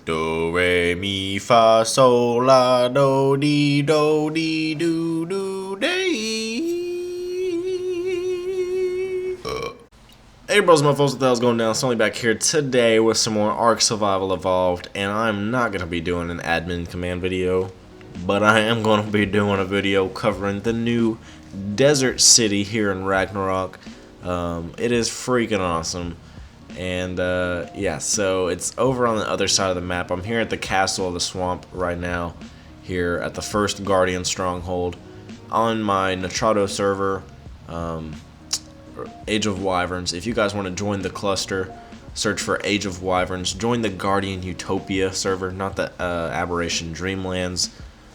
Do, re, mi, fa, sol, la, do, di, do, day. Hey bros, my folks, what the hell's going down? Sully back here today with some more Ark Survival Evolved, and I'm not going to be doing an admin command video, but I am going to be doing a video covering the new desert city here in Ragnarok. It is freaking awesome. And yeah, so it's over on the other side of the map. I'm here at the castle of the swamp right now, here at the first Guardian stronghold on my Natrado server, Age of Wyverns. If you guys want to join the cluster, search for Age of Wyverns. Join the Guardian Utopia server, not the Aberration Dreamlands,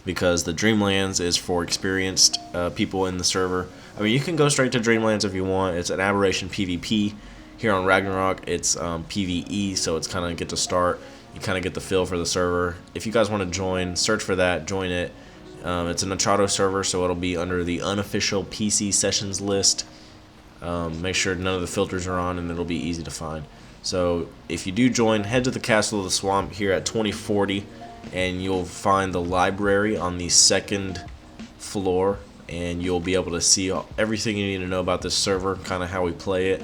because the Dreamlands is for experienced people in the server. I mean, you can go straight to Dreamlands if you want. It's an Aberration PvP. Here on Ragnarok, it's PvE, so it's kind of get to start. You kind of get the feel for the server. If you guys want to join, search for that, join it. It's a Natrado server, so it'll be under the unofficial PC sessions list. Make sure none of the filters are on, and it'll be easy to find. So if you do join, head to the Castle of the Swamp here at 2040, and you'll find the library on the second floor, and you'll be able to see everything you need to know about this server, kind of how we play it.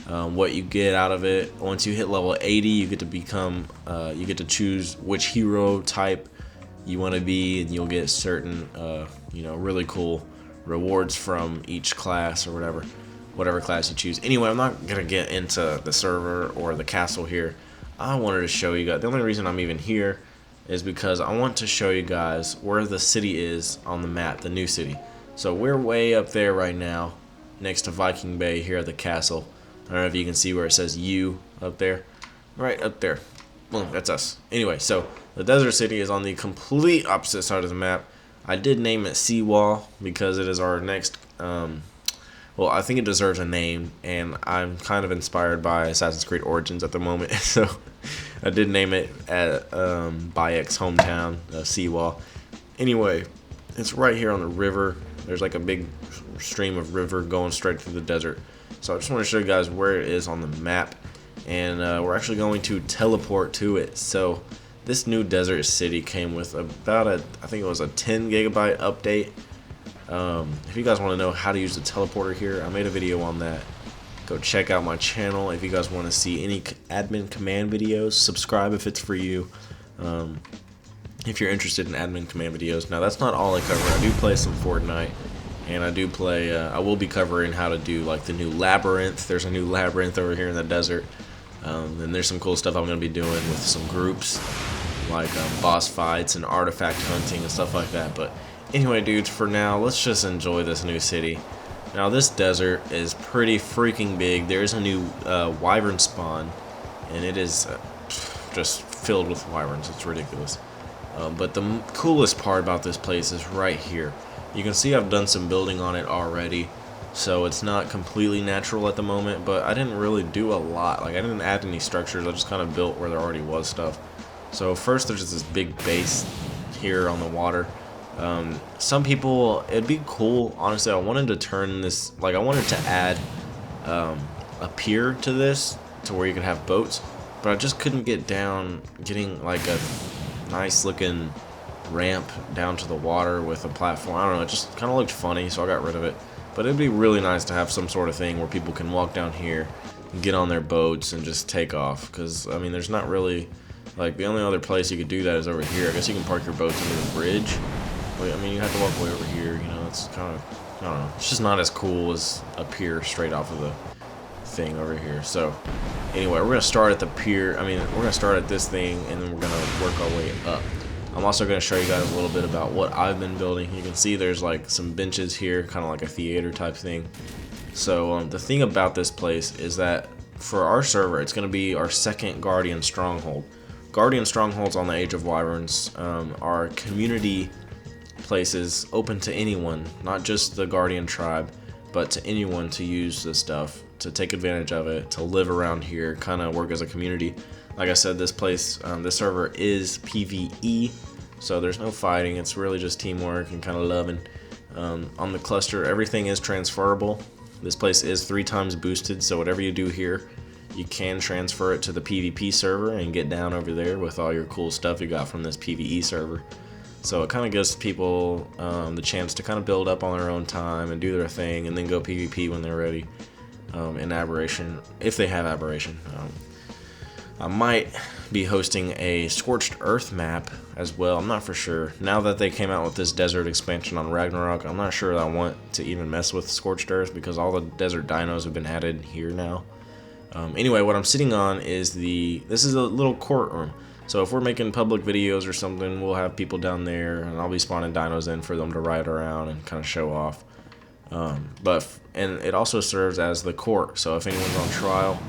What you get out of it. Once you hit level 80, you get to become, you get to choose which hero type you want to be, and you'll get certain, you know, really cool rewards from each class or whatever class you choose. Anyway, I'm not gonna get into the server or the castle here. I wanted to show you guys. The only reason I'm even here is because I want to show you guys where the city is on the map, the new city. So we're way up there right now, next to Viking Bay here at the castle. I don't know if you can see where it says U up there. Right up there. Well, that's us. Anyway, so the desert city is on the complete opposite side of the map. I did name it Seawall because it is our next, well, I think it deserves a name, and I'm kind of inspired by Assassin's Creed Origins at the moment, so I did name it at Bayek's hometown, Seawall. Anyway, it's right here on the river. There's like a big stream of river going straight through the desert. So I just want to show you guys where it is on the map, and we're actually going to teleport to it. So this new desert city came with about I think it was a 10 gigabyte update. If you guys want to know how to use the teleporter here, I made a video on that. Go check out my channel. If you guys want to see any admin command videos, subscribe if it's for you. If you're interested in admin command videos. Now that's not all I cover. I do play some Fortnite. And I do play, I will be covering how to do like the new Labyrinth. There's a new Labyrinth over here in the desert. And there's some cool stuff I'm going to be doing with some groups, like boss fights and artifact hunting and stuff like that. But anyway, dudes, for now, let's just enjoy this new city. Now, this desert is pretty freaking big. There's a new wyvern spawn, and it is just filled with wyverns. It's ridiculous. But the coolest part about this place is right here. You can see I've done some building on it already, so it's not completely natural at the moment, but I didn't really do a lot. Like, I didn't add any structures. I just kind of built where there already was stuff. So first there's just this big base here on the water. Some people, it'd be cool, honestly, I wanted to turn this, like I wanted to add a pier to this to where you could have boats, but I just couldn't getting like a nice looking ramp down to the water with a platform. I don't know, it just kind of looked funny, so I got rid of it. But it'd be really nice to have some sort of thing where people can walk down here and get on their boats and just take off, because I mean there's not really, like, the only other place you could do that is over here. I guess you can park your boats under the bridge. I mean, you have to walk way over here, you know. It's kind of, I don't know, it's just not as cool as a pier straight off of the thing over here. So anyway, we're gonna start at the pier. I mean, we're gonna start at this thing, and then we're gonna work our way up. I'm also going to show you guys a little bit about what I've been building. You can see there's like some benches here, kind of like a theater type thing. So the thing about this place is that for our server, it's going to be our second Guardian stronghold. Guardian strongholds on the Age of Wyverns are community places open to anyone, not just the Guardian tribe, but to anyone to use this stuff, to take advantage of it, to live around here, kind of work as a community. Like I said, this place, this server is PvE, so there's no fighting. It's really just teamwork and kind of loving. On the cluster, everything is transferable. This place is 3 times boosted, so whatever you do here, you can transfer it to the PvP server and get down over there with all your cool stuff you got from this PvE server. So it kind of gives people the chance to kind of build up on their own time and do their thing, and then go PvP when they're ready in Aberration, if they have Aberration. I might be hosting a Scorched Earth map as well. I'm not for sure. Now that they came out with this desert expansion on Ragnarok, I'm not sure that I want to even mess with Scorched Earth because all the desert dinos have been added here now. Anyway, what I'm sitting on is this is a little courtroom. So if we're making public videos or something, we'll have people down there, and I'll be spawning dinos in for them to ride around and kind of show off. And it also serves as the court. So if anyone's on trial,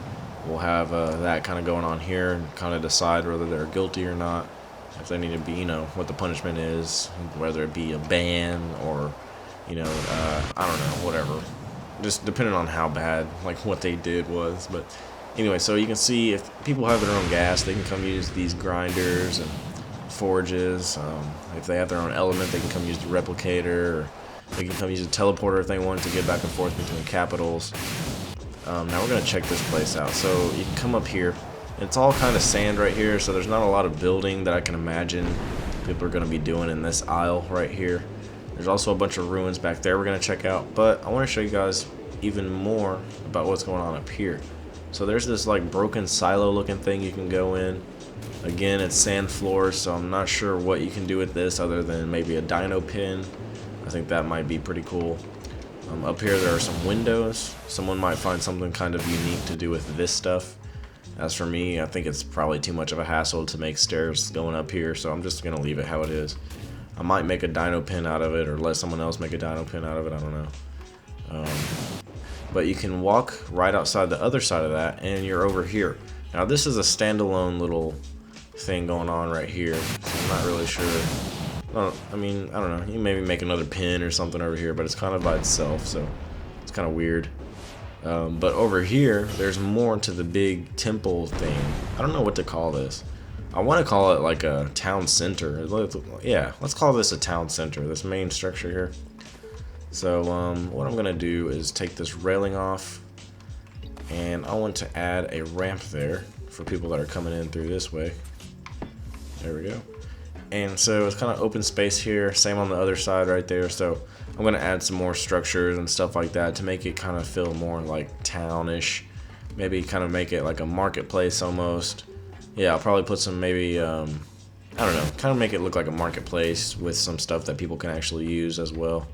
we'll have that kind of going on here and kind of decide whether they're guilty or not. If they need to be, what the punishment is, whether it be a ban or, I don't know, whatever. Just depending on how bad, like what they did was. But anyway, so you can see if people have their own gas, they can come use these grinders and forges. If they have their own element, they can come use the replicator. Or they can come use a teleporter if they want to get back and forth between capitals. Now we're going to check this place out. So you can come up here. It's all kind of sand right here, so there's not a lot of building that I can imagine people are going to be doing in this aisle right here. There's also a bunch of ruins back there we're going to check out, but I want to show you guys even more about what's going on up here. So there's this like broken silo looking thing you can go in. Again, it's sand floors, so I'm not sure what you can do with this other than maybe a dino pin. I think that might be pretty cool. Up here there are some windows. Someone might find something kind of unique to do with this stuff. As for me, I think it's probably too much of a hassle to make stairs going up here, so I'm just going to leave it how it is. I might make a dino pin out of it or let someone else make a dino pin out of it, I don't know. But you can walk right outside the other side of that and you're over here. Now this is a standalone little thing going on right here, so I'm not really sure. I mean, I don't know, you can maybe make another pin or something over here, but it's kind of by itself, so it's kind of weird. But over here, there's more to the big temple thing. I don't know what to call this. I want to call it like a town center. Yeah, let's call this a town center, this main structure here. So what I'm going to do is take this railing off, and I want to add a ramp there for people that are coming in through this way. There we go. And so it's kind of open space here, same on the other side right there. So I'm going to add some more structures and stuff like that to make it kind of feel more like townish. Maybe kind of make it like a marketplace almost. Yeah, I'll probably put some maybe, I don't know, kind of make it look like a marketplace with some stuff that people can actually use as well.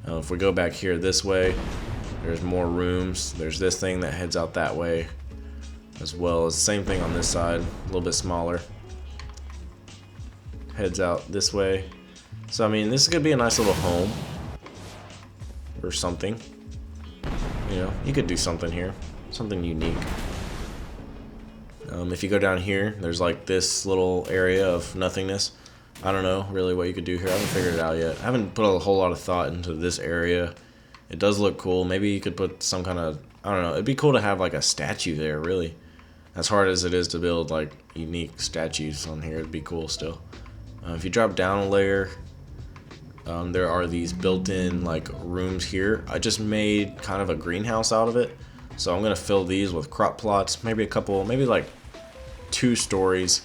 If we go back here this way, there's more rooms. There's this thing that heads out that way, as well as the same thing on this side, a little bit smaller. Heads out this way. So I mean, this is gonna be a nice little home or something. You could do something here, something unique. If you go down here, there's like this little area of nothingness. I don't know really what you could do here. I haven't figured it out yet. I haven't put a whole lot of thought into this area. It does look cool. Maybe you could put some kind of, I don't know, it'd be cool to have like a statue there, really. As hard as it is to build like unique statues on here, it'd be cool still. If you drop down a layer, there are these built-in like rooms here. I just made kind of a greenhouse out of it. So I'm gonna fill these with crop plots, maybe like 2 stories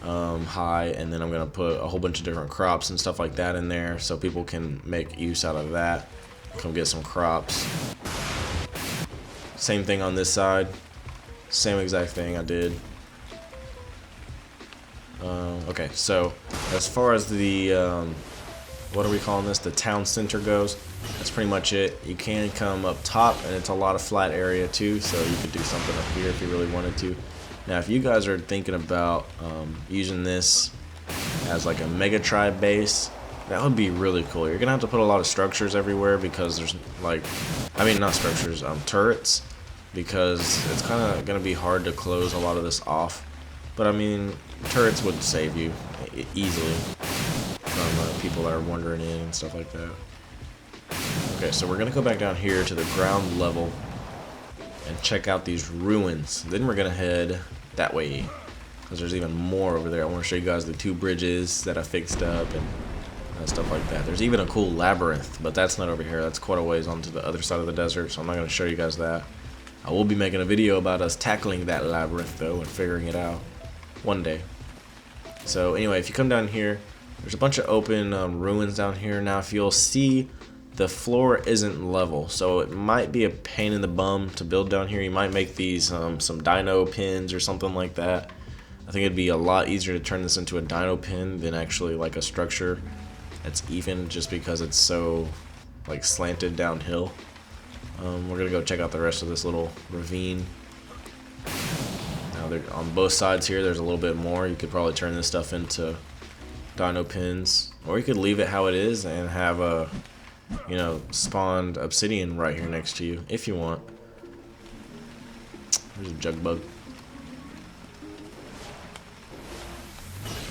high, and then I'm gonna put a whole bunch of different crops and stuff like that in there so people can make use out of that. Come get some crops. Same thing on this side. Same exact thing I did. Okay, so as far as the what are we calling this? The town center goes. That's pretty much it. You can come up top, and it's a lot of flat area too, so you could do something up here if you really wanted to. Now, if you guys are thinking about using this as like a mega tribe base, that would be really cool. You're gonna have to put a lot of structures everywhere because there's like, I mean not structures, turrets, because it's kind of gonna be hard to close a lot of this off. But I mean, turrets would save you easily from people that are wandering in and stuff like that. Okay, so we're gonna go back down here to the ground level and check out these ruins. Then we're gonna head that way because there's even more over there. I want to show you guys the 2 bridges that I fixed up and stuff like that. There's even a cool labyrinth, but that's not over here. That's quite a ways onto the other side of the desert, so I'm not gonna show you guys that. I will be making a video about us tackling that labyrinth though and figuring it out one day. So anyway, if you come down here, there's a bunch of open ruins down here. Now if you'll see, the floor isn't level, so it might be a pain in the bum to build down here. You might make these some dino pins or something like that. I think it'd be a lot easier to turn this into a dino pin than actually like a structure that's even, just because it's so like slanted downhill. We're gonna go check out the rest of this little ravine. Now on both sides here there's a little bit more. You could probably turn this stuff into dino pins, or you could leave it how it is and have a, you know, spawned obsidian right here next to you if you want. There's a jug bug.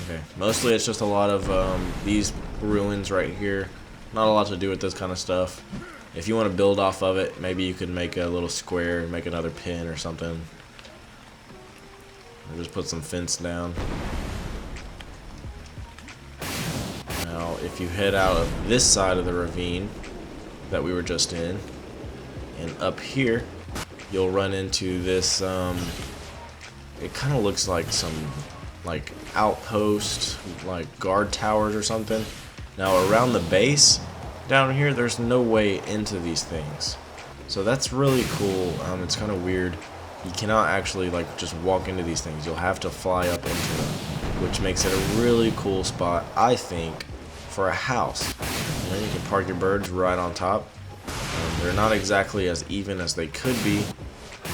Okay, mostly it's just a lot of these ruins right here. Not a lot to do with this kind of stuff. If you want to build off of it, maybe you could make a little square and make another pin or something. Or just put some fence down. Now, if you head out of this side of the ravine that we were just in, and up here, you'll run into this, it kind of looks like some like outpost, like guard towers or something. Now around the base down here, there's no way into these things, so that's really cool. It's kind of weird. You cannot actually like just walk into these things. You'll have to fly up into them, which makes it a really cool spot, I think, for a house. You know, you can park your birds right on top. They're not exactly as even as they could be,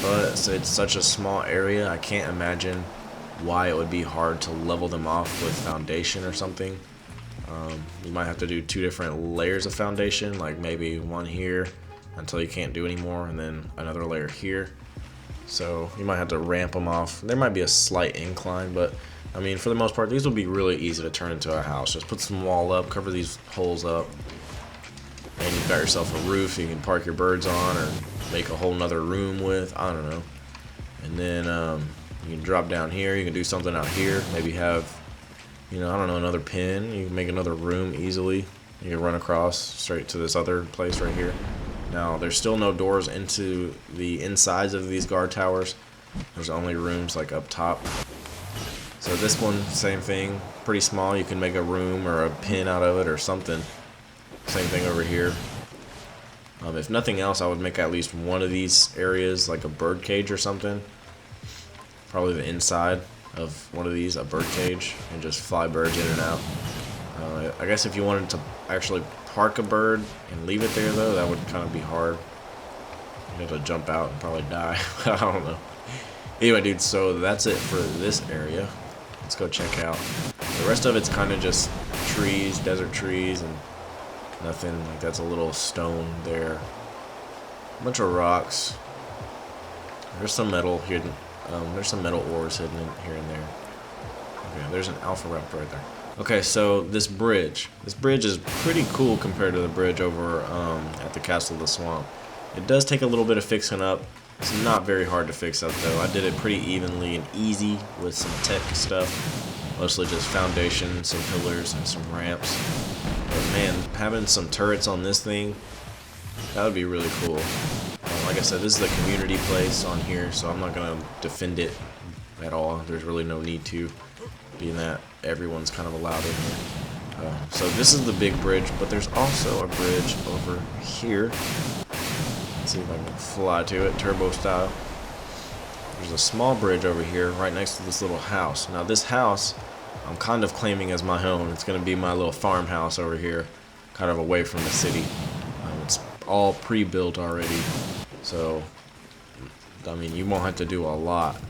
but it's such a small area, I can't imagine why it would be hard to level them off with foundation or something. You might have to do 2 different layers of foundation, like maybe one here until you can't do anymore, and then another layer here. So you might have to ramp them off. There might be a slight incline, but I mean, for the most part, these will be really easy to turn into a house. Just put some wall up, cover these holes up, and you've got yourself a roof you can park your birds on, or make a whole nother room with, I don't know. And then you can drop down here, you can do something out here, maybe have, you know, I don't know, another pin. You can make another room easily. You can run across straight to this other place right here. Now, there's still no doors into the insides of these guard towers. There's only rooms like up top. So this one, same thing, pretty small. You can make a room or a pin out of it or something. Same thing over here. If nothing else, I would make at least one of these areas like a bird cage or something. Probably the inside of one of these, a bird cage, and just fly birds in and out. I guess if you wanted to actually park a bird and leave it there though, that would kind of be hard. You'd have to jump out and probably die. I don't know. Anyway, dude, so that's it for this area. Let's go check out. The rest of it's kind of just trees, desert trees, and nothing. Like, that's a little stone there. A bunch of rocks. There's some metal here. There's some metal ores hidden in here and there. Okay, there's an alpha raptor right there. Okay, so this bridge is pretty cool compared to the bridge over at the Castle of the Swamp. It does take a little bit of fixing up. It's not very hard to fix up though. I did it pretty evenly and easy with some tech stuff. Mostly just foundation, some pillars, and some ramps. But man, having some turrets on this thing, that would be really cool. Like I said, this is a community place on here, so I'm not going to defend it at all. There's really no need to, being that everyone's kind of allowed in here. So this is the big bridge, but there's also a bridge over here. Let's see if I can fly to it, turbo style. There's a small bridge over here right next to this little house. Now this house, I'm kind of claiming as my own. It's going to be my little farmhouse over here, kind of away from the city. It's all pre-built already. So, I mean, you won't have to do a lot.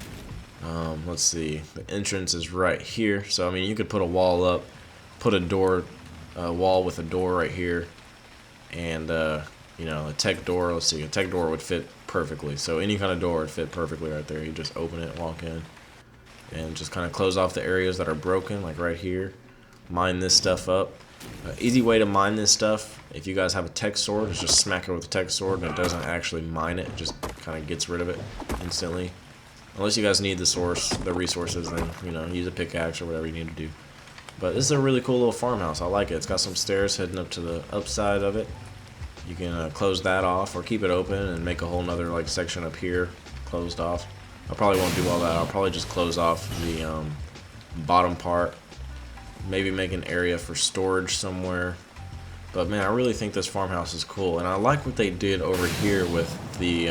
Let's see. The entrance is right here. So, I mean, you could put a wall up, put a door, wall with a door right here, and, you know, a tech door. Let's see. A tech door would fit perfectly. So, any kind of door would fit perfectly right there. You just open it, walk in, and just kind of close off the areas that are broken, like right here. Mine this stuff up. Easy way to mine this stuff, if you guys have a tech sword, is just smack it with a tech sword and it doesn't actually mine it. It just kind of gets rid of it instantly. Unless you guys need the resources, then, you know, use a pickaxe or whatever you need to do. But this is a really cool little farmhouse. I like it. It's got some stairs heading up to the upside of it. You can close that off or keep it open and make a whole nother like section up here closed off. I probably won't do all that. I'll probably just close off the bottom part. Maybe make an area for storage somewhere. But man, I really think this farmhouse is cool, and I like what they did over here with the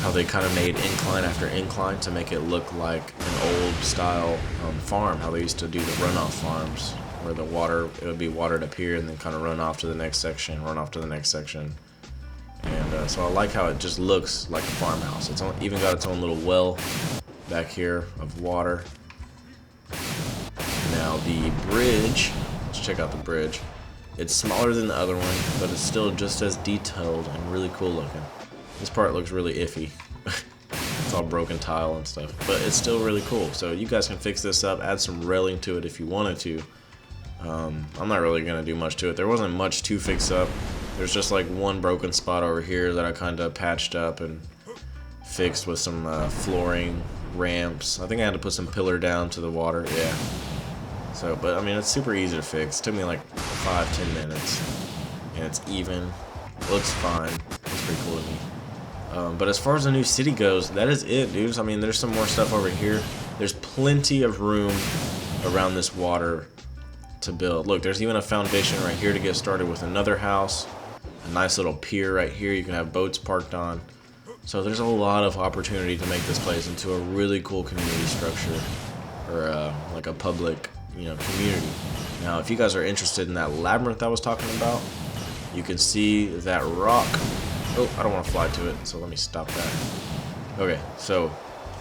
how they kind of made incline after incline to make it look like an old style farm. How they used to do the runoff farms, where the water, it would be watered up here and then kind of run off to the next section, run off to the next section. And so I like how it just looks like a farmhouse. It's even got its own little well back here of water. Now the bridge, let's check out the bridge. It's smaller than the other one, but it's still just as detailed and really cool looking. This part looks really iffy. It's all broken tile and stuff, but it's still really cool. So you guys can fix this up, add some railing to it if you wanted to. I'm not really gonna do much to it. There wasn't much to fix up. There's just like one broken spot over here that I kind of patched up and fixed with some flooring, ramps. I think I had to put some pillar down to the water, yeah. So, but I mean, it's super easy to fix. It took me like 5-10 minutes, and it's even. It looks fine. It's pretty cool to me. But as far as the new city goes, that is it, dudes. I mean, there's some more stuff over here. There's plenty of room around this water to build. Look, there's even a foundation right here to get started with another house. A nice little pier right here you can have boats parked on. So there's a lot of opportunity to make this place into a really cool community structure, or like a public, community. Now, if you guys are interested in that labyrinth I was talking about, you can see that rock. Oh, I don't want to fly to it, so let me stop that. Okay, so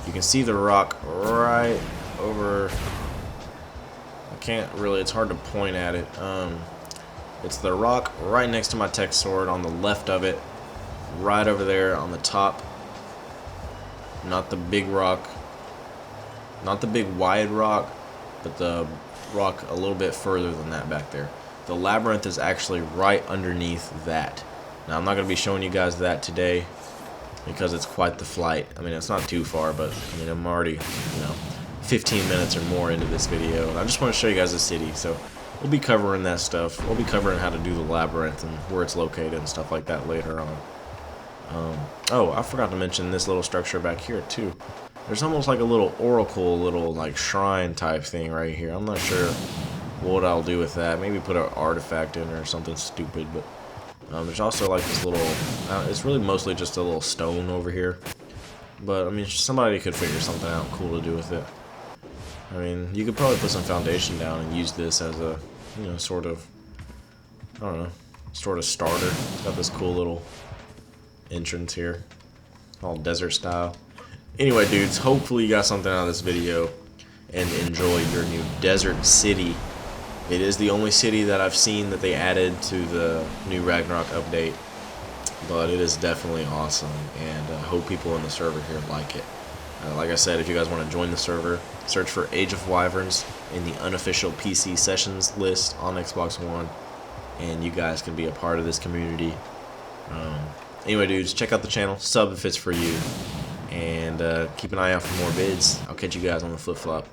you can see the rock right over. I can't really, it's hard to point at it. It's the rock right next to my tech sword on the left of it, right over there on the top. Not the big rock, not the big wide rock, but the rock a little bit further than that back there. The labyrinth is actually right underneath that. Now, I'm not going to be showing you guys that today because it's quite the flight. I mean, it's not too far, but I mean, I'm already, 15 minutes or more into this video, and I just want to show you guys the city. So we'll be covering that stuff. We'll be covering how to do the labyrinth and where it's located and stuff like that later on. Oh, I forgot to mention this little structure back here too. There's almost like a little oracle, little like shrine type thing right here. I'm not sure what I'll do with that. Maybe put an artifact in or something stupid, but there's also like this little, it's really mostly just a little stone over here. But I mean, somebody could figure something out cool to do with it. I mean, you could probably put some foundation down and use this as a, sort of, I don't know, sort of starter. It's got this cool little entrance here, all desert style. Anyway, dudes, hopefully you got something out of this video and enjoy your new desert city. It is the only city that I've seen that they added to the new Ragnarok update, but it is definitely awesome, and I hope people in the server here like it. Like I said, if you guys want to join the server, search for Age of Wyverns in the unofficial PC sessions list on Xbox One, and you guys can be a part of this community. Anyway, dudes, check out the channel, sub if it's for you, and keep an eye out for more vids. I'll catch you guys on the flip-flop.